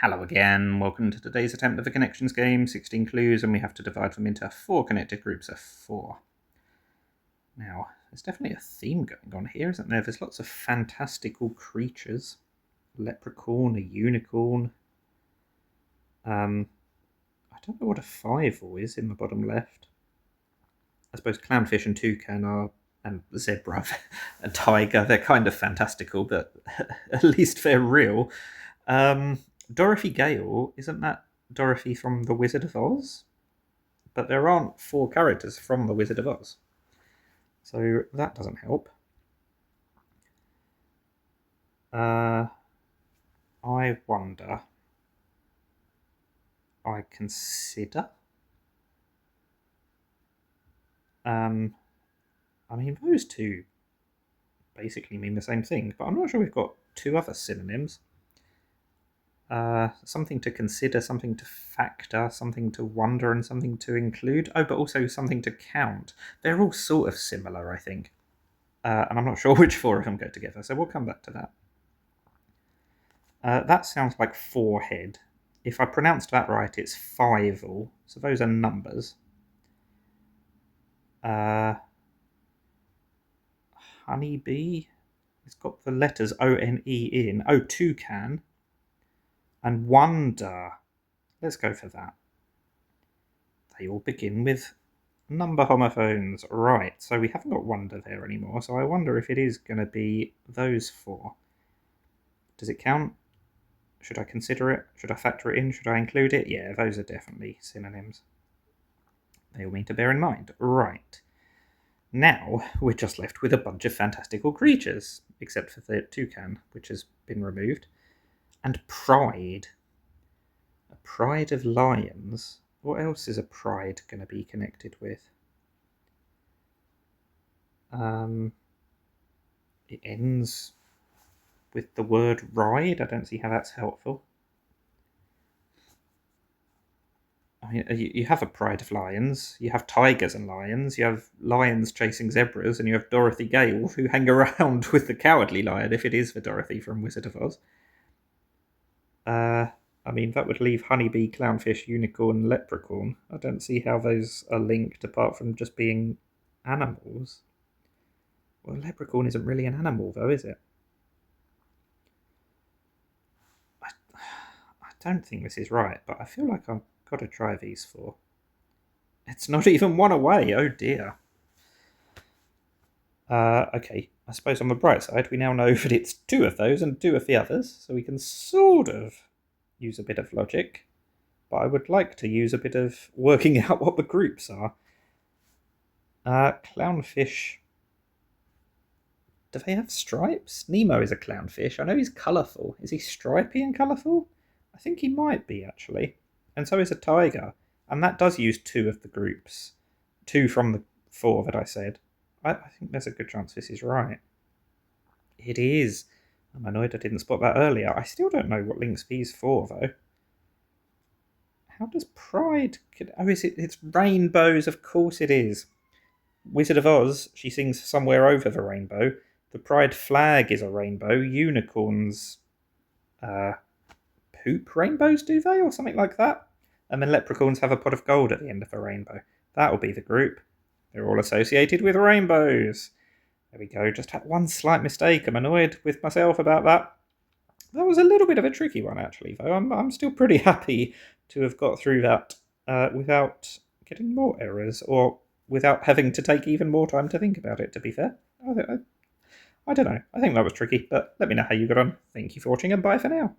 Hello again, welcome to today's attempt of a connections game, 16 clues, and we have to divide them into 4 connected groups of 4. Now, there's definitely a theme going on here, isn't there? There's lots of fantastical creatures. A leprechaun, a unicorn. I don't know what a fivel is in the bottom left. I suppose clownfish and toucan are, and zebra, a tiger, they're kind of fantastical, but at least they're real. Dorothy Gale, isn't that Dorothy from The Wizard of Oz? But there aren't 4 characters from The Wizard of Oz. So that doesn't help. I wonder. I consider. I mean, those two basically mean the same thing, but I'm not sure we've got 2 other synonyms. Something to consider, something to factor, something to wonder, and something to include. Oh, but also something to count. They're all sort of similar, I think. And I'm not sure which 4 of them go together, so we'll come back to that. That sounds like forehead. If I pronounced that right, it's fivel. So those are numbers. Honeybee. It's got the letters O-N-E in. Oh, toucan. And wonder. Let's go for that. They all begin with number homophones. Right, so we haven't got wonder there anymore, so I wonder if it is going to be those 4. Does it count? Should I consider it? Should I factor it in? Should I include it? Yeah, those are definitely synonyms. They all mean to bear in mind. Right. Now, we're just left with a bunch of fantastical creatures, except for the toucan, which has been removed. And pride. A pride of lions. What else is a pride going to be connected with? It ends with the word ride. I don't see how that's helpful. I mean, you have a pride of lions, you have tigers and lions, you have lions chasing zebras, and you have Dorothy Gale, who hang around with the cowardly lion, if it is for Dorothy from Wizard of Oz. I mean, that would leave honeybee, clownfish, unicorn, leprechaun. I don't see how those are linked apart from just being animals. Well, leprechaun isn't really an animal, though, is it? I don't think this is right, but I feel like I've got to try these 4. It's not even 1 away, oh dear. Okay, I suppose on the bright side, we now know that it's 2 of those and 2 of the others, so we can sort of use a bit of logic, but I would like to use a bit of working out what the groups are. Clownfish. Do they have stripes? Nemo is a clownfish. I know he's colourful. Is he stripy and colourful? I think he might be, actually. And so is a tiger. And that does use 2 of the groups. 2 from the 4 that I said. I think there's a good chance this is right. It is. I'm annoyed I didn't spot that earlier. I still don't know what links these 4, though. How does pride... Oh, it's rainbows. Of course it is. Wizard of Oz, she sings Somewhere Over the Rainbow. The pride flag is a rainbow. Unicorns poop rainbows, do they? Or something like that. And then leprechauns have a pot of gold at the end of a rainbow. That'll be the group. They're all associated with rainbows. There we go. Just had one slight mistake. I'm annoyed with myself about that. That was a little bit of a tricky one, actually, though. I'm still pretty happy to have got through that without getting more errors, or without having to take even more time to think about it, to be fair. I don't know. I think that was tricky, but let me know how you got on. Thank you for watching, and bye for now.